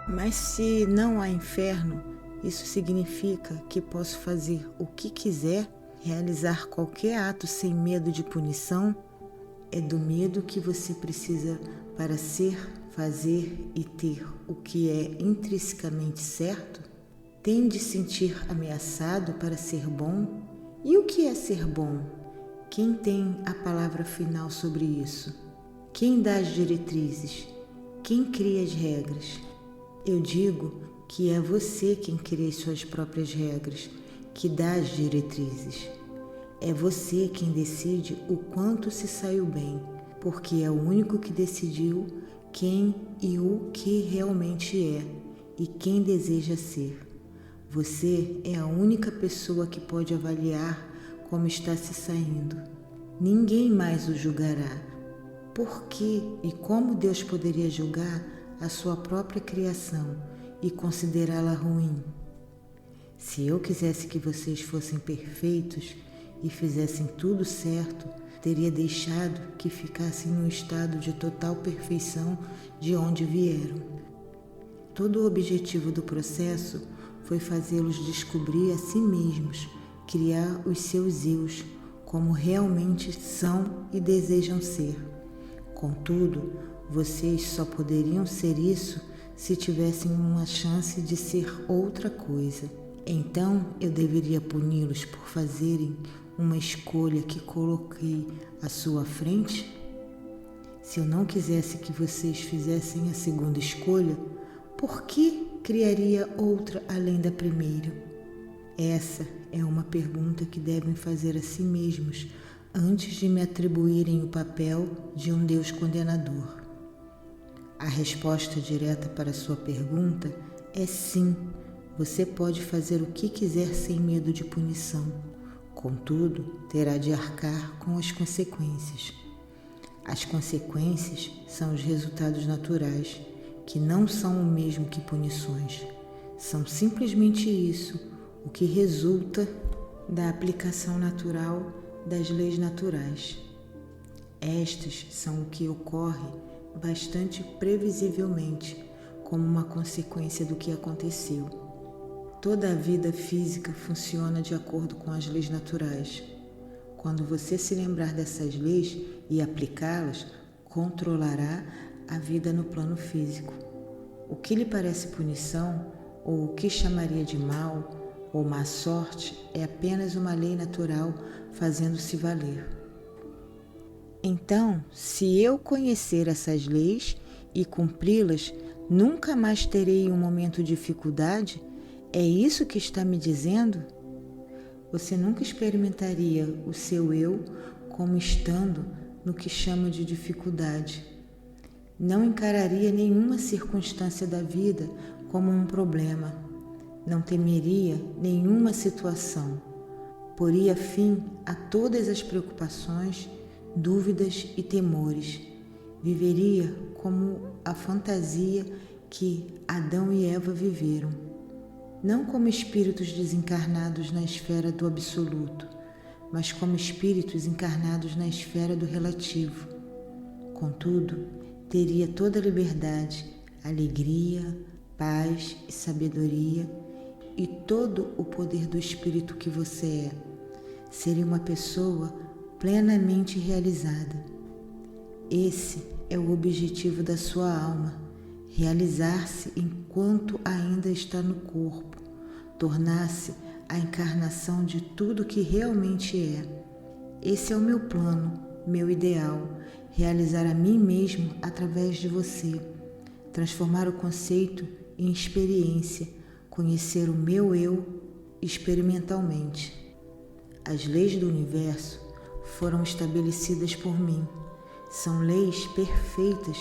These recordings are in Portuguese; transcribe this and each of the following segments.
Mas se não há inferno, isso significa que posso fazer o que quiser, realizar qualquer ato sem medo de punição? É do medo que você precisa para ser, fazer e ter o que é intrinsecamente certo? Tem de sentir ameaçado para ser bom? E o que é ser bom? Quem tem a palavra final sobre isso? Quem dá as diretrizes? Quem cria as regras? Eu digo que é você quem cria as suas próprias regras, que dá as diretrizes. É você quem decide o quanto se saiu bem, porque é o único que decidiu quem e o que realmente é e quem deseja ser. Você é a única pessoa que pode avaliar como está se saindo. Ninguém mais o julgará. Por que e como Deus poderia julgar a sua própria criação e considerá-la ruim? Se eu quisesse que vocês fossem perfeitos e fizessem tudo certo, teria deixado que ficassem num estado de total perfeição de onde vieram. Todo o objetivo do processo foi fazê-los descobrir a si mesmos, criar os seus eus, como realmente são e desejam ser. Contudo, vocês só poderiam ser isso se tivessem uma chance de ser outra coisa. Então eu deveria puni-los por fazerem uma escolha que coloquei à sua frente? Se eu não quisesse que vocês fizessem a segunda escolha, por que criaria outra além da primeira? Essa é uma pergunta que devem fazer a si mesmos antes de me atribuírem o papel de um Deus condenador. A resposta direta para a sua pergunta é sim, você pode fazer o que quiser sem medo de punição. Contudo, terá de arcar com as consequências. As consequências são os resultados naturais, que não são o mesmo que punições. São simplesmente isso, o que resulta da aplicação natural das leis naturais. Estas são o que ocorre bastante previsivelmente, como uma consequência do que aconteceu. Toda a vida física funciona de acordo com as leis naturais. Quando você se lembrar dessas leis e aplicá-las, controlará a vida no plano físico. O que lhe parece punição, ou o que chamaria de mal ou má sorte, é apenas uma lei natural fazendo-se valer. Então, se eu conhecer essas leis e cumpri-las, nunca mais terei um momento de dificuldade? É isso que está me dizendo? Você nunca experimentaria o seu eu como estando no que chama de dificuldade. Não encararia nenhuma circunstância da vida como um problema. Não temeria nenhuma situação. Poria fim a todas as preocupações, dúvidas e temores. Viveria como a fantasia que Adão e Eva viveram. Não como espíritos desencarnados na esfera do absoluto, mas como espíritos encarnados na esfera do relativo. Contudo, teria toda a liberdade, alegria, paz e sabedoria e todo o poder do espírito que você é. Seria uma pessoa plenamente realizada. Esse é o objetivo da sua alma, realizar-se enquanto ainda está no corpo, tornar-se a encarnação de tudo que realmente é. Esse é o meu plano, meu ideal, realizar a mim mesmo através de você, transformar o conceito em experiência, conhecer o meu eu experimentalmente. As leis do universo foram estabelecidas por mim. São leis perfeitas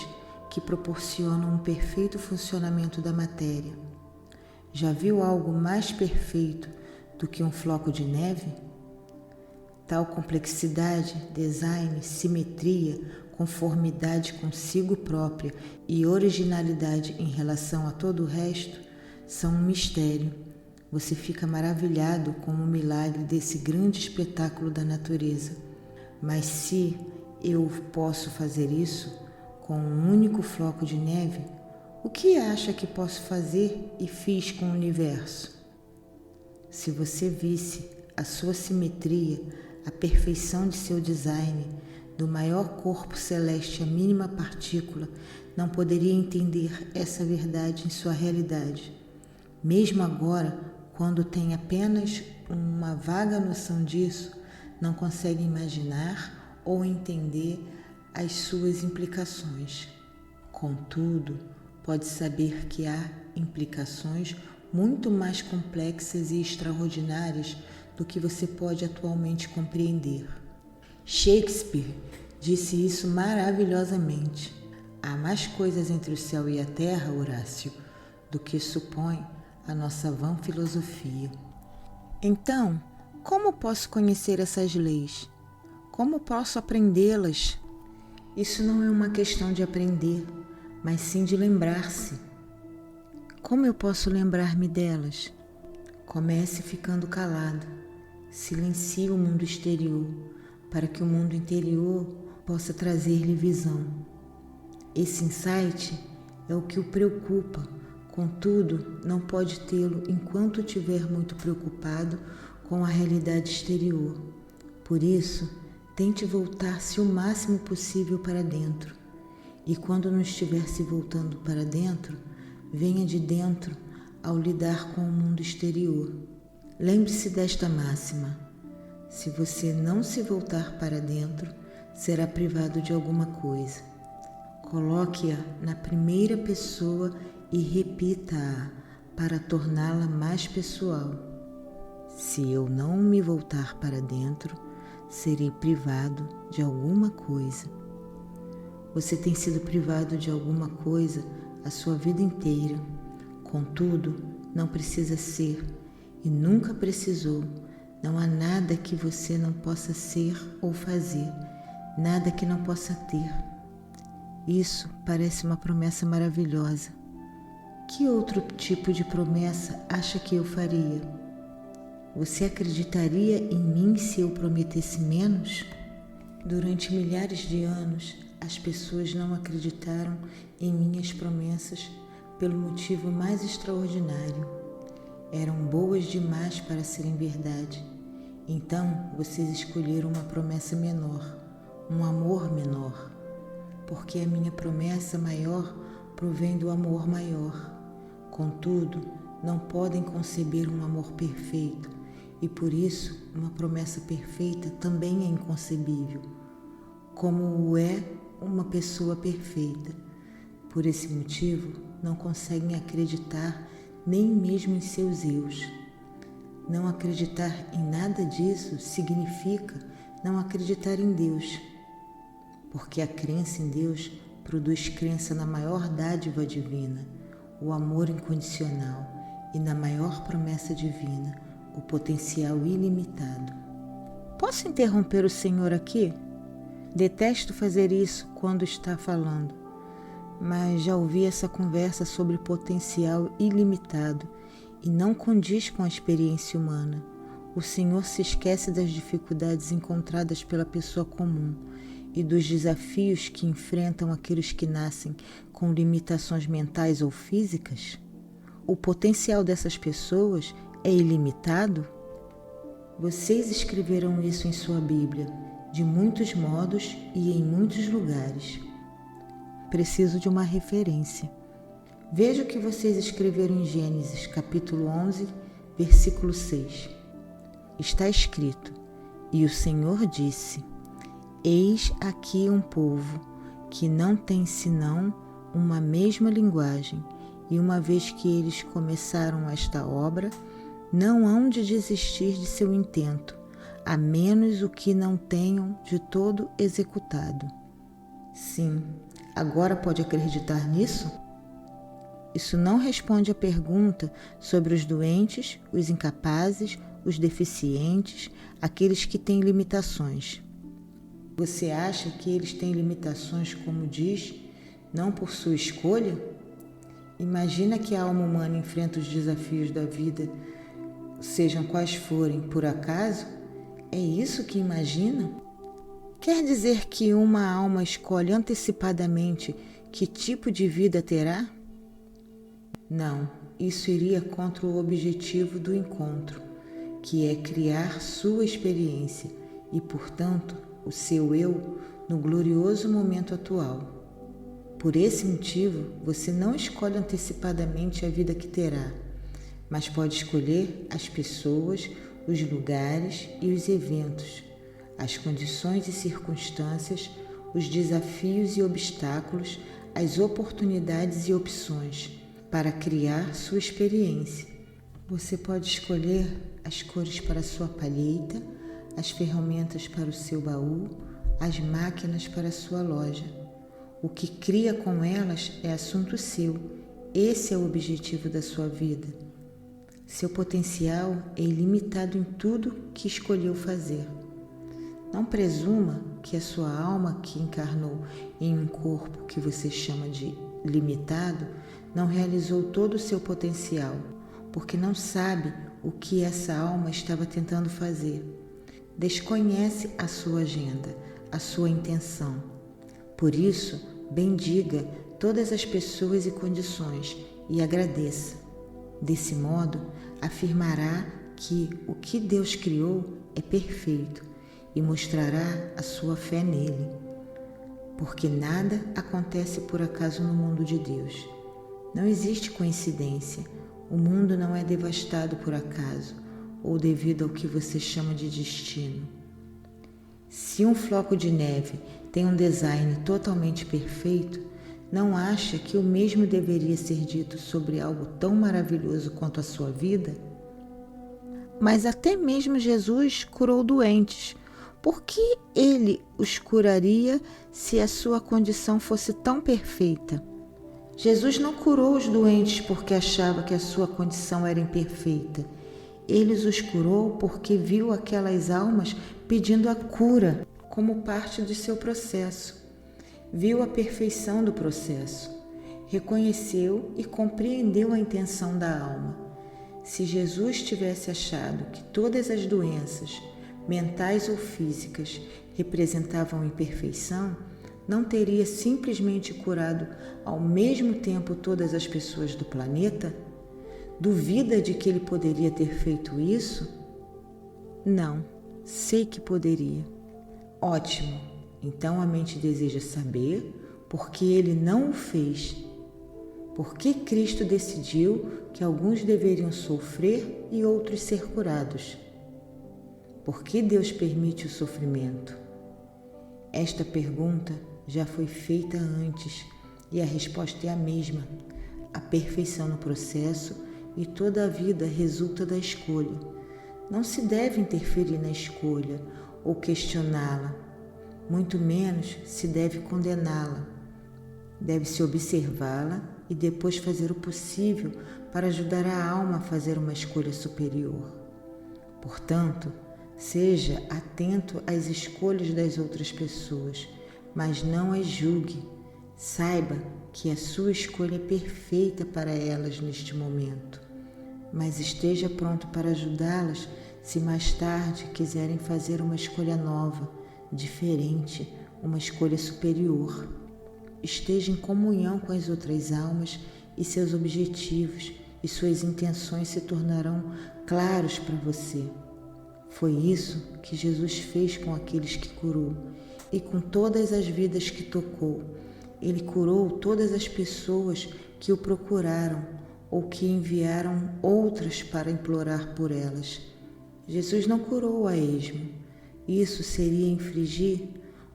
que proporcionam um perfeito funcionamento da matéria. Já viu algo mais perfeito do que um floco de neve? Tal complexidade, design, simetria, conformidade consigo própria e originalidade em relação a todo o resto são um mistério. Você fica maravilhado com o milagre desse grande espetáculo da natureza. Mas se eu posso fazer isso com um único floco de neve, O que acha que posso fazer e fiz com o universo? Se você visse a sua simetria, a perfeição de seu design, do maior corpo celeste à mínima partícula, não poderia entender essa verdade em sua realidade. Mesmo agora, quando tem apenas uma vaga noção disso, não consegue imaginar ou entender as suas implicações. Contudo, pode saber que há implicações muito mais complexas e extraordinárias do que você pode atualmente compreender. Shakespeare disse isso maravilhosamente. Há mais coisas entre o céu e a terra, Horácio, do que supõe a nossa vã filosofia. Então, como posso conhecer essas leis? Como posso aprendê-las? Isso não é uma questão de aprender, mas sim de lembrar-se. Como eu posso lembrar-me delas? Comece ficando calado. Silencie o mundo exterior, para que o mundo interior possa trazer-lhe visão. Esse insight é o que o preocupa, contudo, não pode tê-lo enquanto estiver muito preocupado com a realidade exterior. Por isso, tente voltar-se o máximo possível para dentro. E quando não estiver se voltando para dentro, venha de dentro ao lidar com o mundo exterior. Lembre-se desta máxima: se você não se voltar para dentro, será privado de alguma coisa. Coloque-a na primeira pessoa e repita-a para torná-la mais pessoal. Se eu não me voltar para dentro, serei privado de alguma coisa. Você tem sido privado de alguma coisa a sua vida inteira. Contudo, não precisa ser e nunca precisou. Não há nada que você não possa ser ou fazer, nada que não possa ter. Isso parece uma promessa maravilhosa. Que outro tipo de promessa acha que eu faria? Você acreditaria em mim se eu prometesse menos? Durante milhares de anos, as pessoas não acreditaram em minhas promessas pelo motivo mais extraordinário. Eram boas demais para serem verdade. Então, vocês escolheram uma promessa menor, um amor menor. Porque a minha promessa maior provém do amor maior. Contudo, não podem conceber um amor perfeito, e por isso uma promessa perfeita também é inconcebível, como o é uma pessoa perfeita. Por esse motivo, não conseguem acreditar nem mesmo em seus eus. Não acreditar em nada disso significa não acreditar em Deus. Porque a crença em Deus produz crença na maior dádiva divina, o amor incondicional, e na maior promessa divina, o potencial ilimitado. Posso interromper o Senhor aqui? Detesto fazer isso quando está falando, mas já ouvi essa conversa sobre potencial ilimitado e não condiz com a experiência humana. O Senhor se esquece das dificuldades encontradas pela pessoa comum e dos desafios que enfrentam aqueles que nascem com limitações mentais ou físicas? O potencial dessas pessoas é ilimitado? Vocês escreveram isso em sua Bíblia, de muitos modos e em muitos lugares. Preciso de uma referência. Veja o que vocês escreveram em Gênesis, capítulo 11, versículo 6. Está escrito: E o Senhor disse: Eis aqui um povo que não tem senão uma mesma linguagem, e uma vez que eles começaram esta obra, não hão de desistir de seu intento, a menos o que não tenham de todo executado. Sim, agora pode acreditar nisso? Isso não responde à pergunta sobre os doentes, os incapazes, os deficientes, aqueles que têm limitações. Você acha que eles têm limitações, como diz, não por sua escolha? Imagina que a alma humana enfrenta os desafios da vida, sejam quais forem, por acaso? É isso que imagina? Quer dizer que uma alma escolhe antecipadamente que tipo de vida terá? Não, isso iria contra o objetivo do encontro, que é criar sua experiência e, portanto, o seu eu no glorioso momento atual. Por esse motivo, você não escolhe antecipadamente a vida que terá, mas pode escolher as pessoas, os lugares e os eventos, as condições e circunstâncias, os desafios e obstáculos, as oportunidades e opções para criar sua experiência. Você pode escolher as cores para sua palheta, as ferramentas para o seu baú, as máquinas para a sua loja. O que cria com elas é assunto seu. Esse é o objetivo da sua vida. Seu potencial é ilimitado em tudo que escolheu fazer. Não presuma que a sua alma, que encarnou em um corpo que você chama de limitado, não realizou todo o seu potencial, porque não sabe o que essa alma estava tentando fazer. Desconhece a sua agenda, a sua intenção. Por isso, bendiga todas as pessoas e condições e agradeça. Desse modo, afirmará que o que Deus criou é perfeito e mostrará a sua fé nele. Porque nada acontece por acaso no mundo de Deus. Não existe coincidência. O mundo não é devastado por acaso ou devido ao que você chama de destino. Se um floco de neve tem um design totalmente perfeito, não acha que o mesmo deveria ser dito sobre algo tão maravilhoso quanto a sua vida? Mas até mesmo Jesus curou doentes. Por que ele os curaria se a sua condição fosse tão perfeita? Jesus não curou os doentes porque achava que a sua condição era imperfeita. Ele os curou porque viu aquelas almas pedindo a cura como parte de seu processo. Viu a perfeição do processo, reconheceu e compreendeu a intenção da alma. Se Jesus tivesse achado que todas as doenças, mentais ou físicas, representavam imperfeição, não teria simplesmente curado ao mesmo tempo todas as pessoas do planeta? Duvida de que ele poderia ter feito isso? Não, sei que poderia. Ótimo, então a mente deseja saber por que ele não o fez. Por que Cristo decidiu que alguns deveriam sofrer e outros ser curados? Por que Deus permite o sofrimento? Esta pergunta já foi feita antes e a resposta é a mesma. A perfeição no processo e toda a vida resulta da escolha. Não se deve interferir na escolha ou questioná-la, muito menos se deve condená-la. Deve-se observá-la e depois fazer o possível para ajudar a alma a fazer uma escolha superior. Portanto, seja atento às escolhas das outras pessoas, mas não as julgue. Saiba que a sua escolha é perfeita para elas neste momento, mas esteja pronto para ajudá-las se mais tarde quiserem fazer uma escolha nova, diferente, uma escolha superior. Esteja em comunhão com as outras almas e seus objetivos e suas intenções se tornarão claros para você. Foi isso que Jesus fez com aqueles que curou e com todas as vidas que tocou. Ele curou todas as pessoas que o procuraram ou que enviaram outras para implorar por elas. Jesus não curou a esmo. Isso seria infringir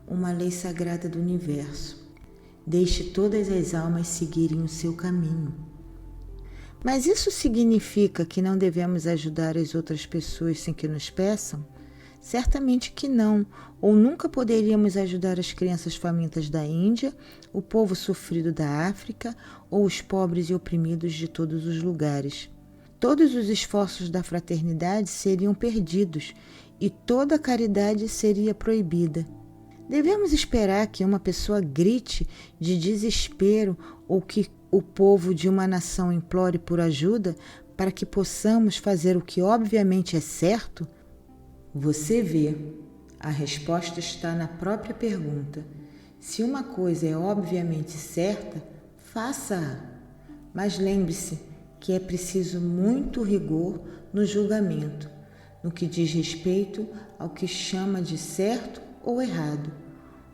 uma lei sagrada do universo. Deixe todas as almas seguirem o seu caminho. Mas isso significa que não devemos ajudar as outras pessoas sem que nos peçam? Certamente que não, ou nunca poderíamos ajudar as crianças famintas da Índia, o povo sofrido da África ou os pobres e oprimidos de todos os lugares. Todos os esforços da fraternidade seriam perdidos e toda a caridade seria proibida. Devemos esperar que uma pessoa grite de desespero ou que o povo de uma nação implore por ajuda para que possamos fazer o que obviamente é certo? Você vê, a resposta está na própria pergunta. Se uma coisa é obviamente certa, faça-a. Mas lembre-se que é preciso muito rigor no julgamento, no que diz respeito ao que chama de certo ou errado.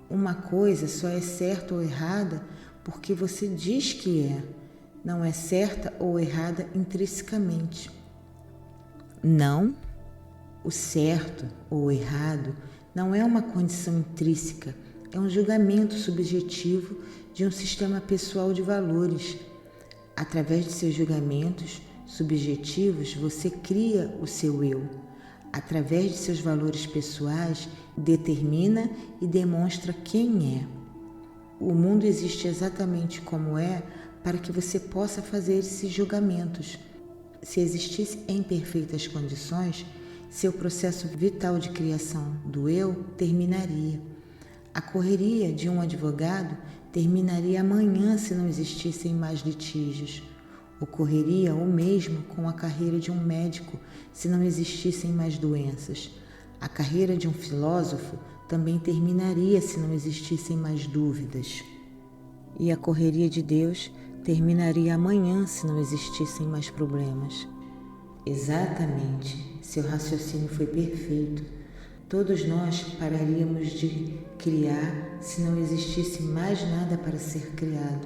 Uma coisa só é certa ou errada porque você diz que é, não é certa ou errada intrinsecamente. Não, o certo ou errado não é uma condição intrínseca, é um julgamento subjetivo de um sistema pessoal de valores. Através de seus julgamentos subjetivos, você cria o seu eu. Através de seus valores pessoais, determina e demonstra quem é. O mundo existe exatamente como é para que você possa fazer esses julgamentos. Se existisse em perfeitas condições, seu processo vital de criação do eu terminaria. A correria de um advogado terminaria amanhã se não existissem mais litígios. Ocorreria o mesmo com a carreira de um médico se não existissem mais doenças. A carreira de um filósofo também terminaria se não existissem mais dúvidas. E a correria de Deus terminaria amanhã se não existissem mais problemas. Exatamente, seu raciocínio foi perfeito. Todos nós pararíamos de criar se não existisse mais nada para ser criado.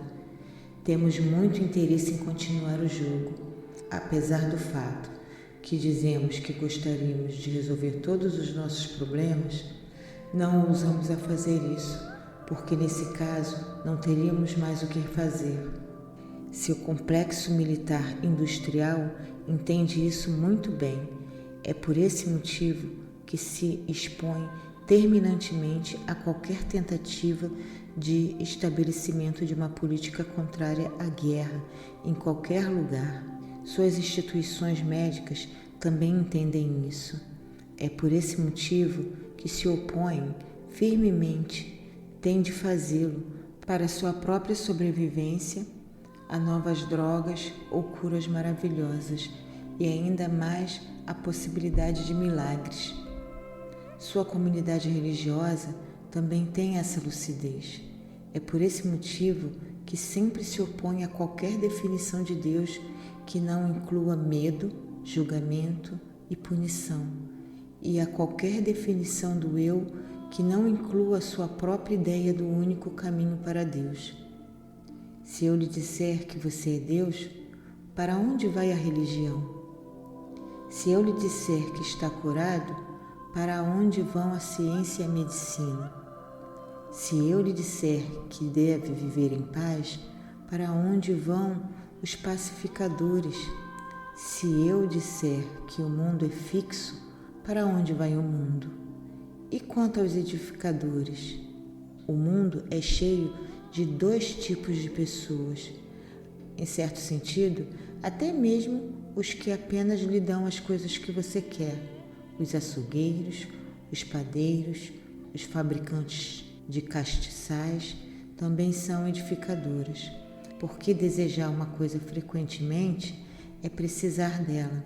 Temos muito interesse em continuar o jogo, apesar do fato que dizemos que gostaríamos de resolver todos os nossos problemas, não ousamos a fazer isso, porque nesse caso não teríamos mais o que fazer. Seu complexo militar industrial entende isso muito bem. É por esse motivo que se expõe terminantemente a qualquer tentativa de estabelecimento de uma política contrária à guerra em qualquer lugar. Suas instituições médicas também entendem isso. É por esse motivo que se opõem firmemente, têm de fazê-lo para sua própria sobrevivência a novas drogas ou curas maravilhosas e ainda mais a possibilidade de milagres. Sua comunidade religiosa também tem essa lucidez. É por esse motivo que sempre se opõe a qualquer definição de Deus que não inclua medo, julgamento e punição, e a qualquer definição do eu que não inclua a sua própria ideia do único caminho para Deus. Se eu lhe disser que você é Deus, para onde vai a religião? Se eu lhe disser que está curado, para onde vão a ciência e a medicina? Se eu lhe disser que deve viver em paz, para onde vão os pacificadores? Se eu disser que o mundo é fixo, para onde vai o mundo? E quanto aos edificadores? O mundo é cheio de dois tipos de pessoas. Em certo sentido, até mesmo os que apenas lhe dão as coisas que você quer. Os açougueiros, os padeiros, os fabricantes de castiçais também são edificadores, porque desejar uma coisa frequentemente é precisar dela,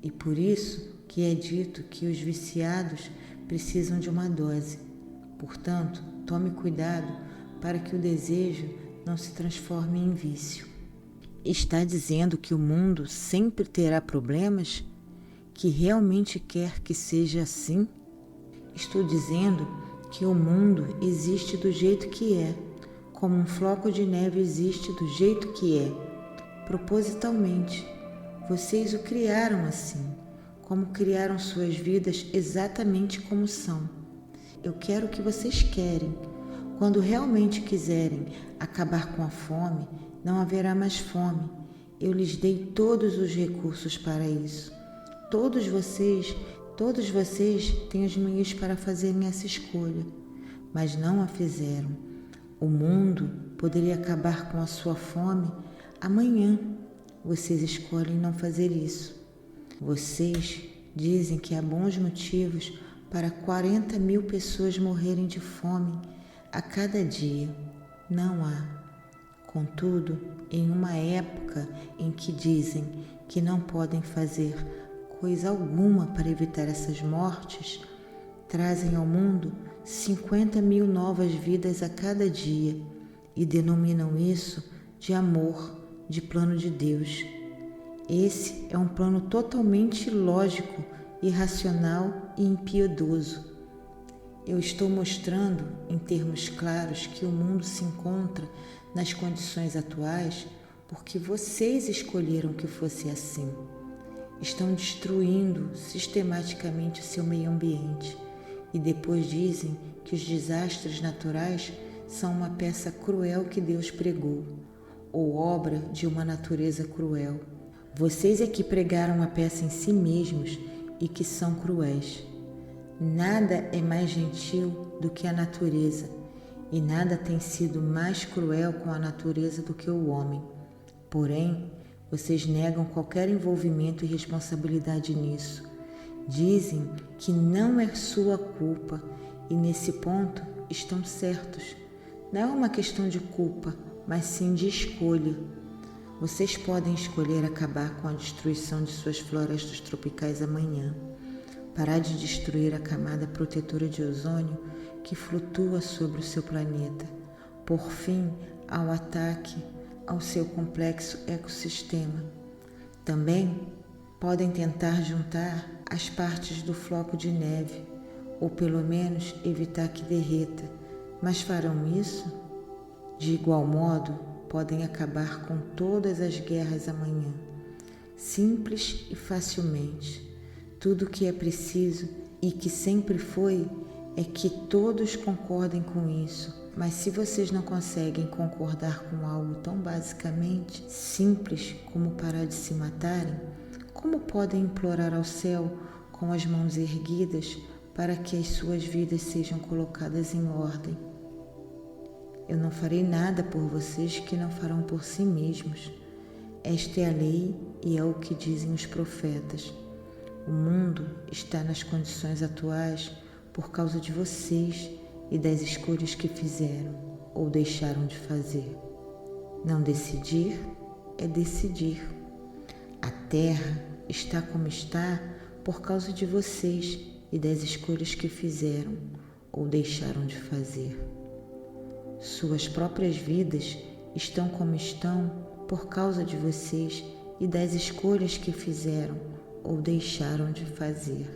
e por isso que é dito que os viciados precisam de uma dose. Portanto, tome cuidado para que o desejo não se transforme em vício. Está dizendo que o mundo sempre terá problemas? Que realmente quer que seja assim? Estou dizendo que o mundo existe do jeito que é, como um floco de neve existe do jeito que é, propositalmente. Vocês o criaram assim, como criaram suas vidas exatamente como são. Eu quero o que vocês querem. Quando realmente quiserem acabar com a fome, não haverá mais fome. Eu lhes dei todos os recursos para isso. Todos vocês têm os meios para fazerem essa escolha, mas não a fizeram. O mundo poderia acabar com a sua fome amanhã. Vocês escolhem não fazer isso. Vocês dizem que há bons motivos para 40.000 pessoas morrerem de fome a cada dia. Não há. Contudo, em uma época em que dizem que não podem fazer coisa alguma para evitar essas mortes, trazem ao mundo 50.000 novas vidas a cada dia e denominam isso de amor, de plano de Deus. Esse é um plano totalmente ilógico, irracional e impiedoso. Eu estou mostrando, em termos claros, que o mundo se encontra nas condições atuais porque vocês escolheram que fosse assim. Estão destruindo sistematicamente o seu meio ambiente e depois dizem que os desastres naturais são uma peça cruel que Deus pregou, ou obra de uma natureza cruel. Vocês é que pregaram a peça em si mesmos e que são cruéis. Nada é mais gentil do que a natureza, e nada tem sido mais cruel com a natureza do que o homem. Porém, vocês negam qualquer envolvimento e responsabilidade nisso. Dizem que não é sua culpa e nesse ponto estão certos. Não é uma questão de culpa, mas sim de escolha. Vocês podem escolher acabar com a destruição de suas florestas tropicais amanhã, parar de destruir a camada protetora de ozônio que flutua sobre o seu planeta, por fim ao ataque ao seu complexo ecossistema. Também podem tentar juntar as partes do floco de neve, ou pelo menos evitar que derreta, mas farão isso? De igual modo, podem acabar com todas as guerras amanhã, simples e facilmente. Tudo o que é preciso e que sempre foi é que todos concordem com isso. Mas se vocês não conseguem concordar com algo tão basicamente simples como parar de se matarem, como podem implorar ao céu com as mãos erguidas para que as suas vidas sejam colocadas em ordem? Eu não farei nada por vocês que não farão por si mesmos. Esta é a lei e é o que dizem os profetas. O mundo está nas condições atuais por causa de vocês e das escolhas que fizeram ou deixaram de fazer. Não decidir é decidir. A Terra está como está por causa de vocês e das escolhas que fizeram ou deixaram de fazer. Suas próprias vidas estão como estão por causa de vocês e das escolhas que fizeram ou deixaram de fazer.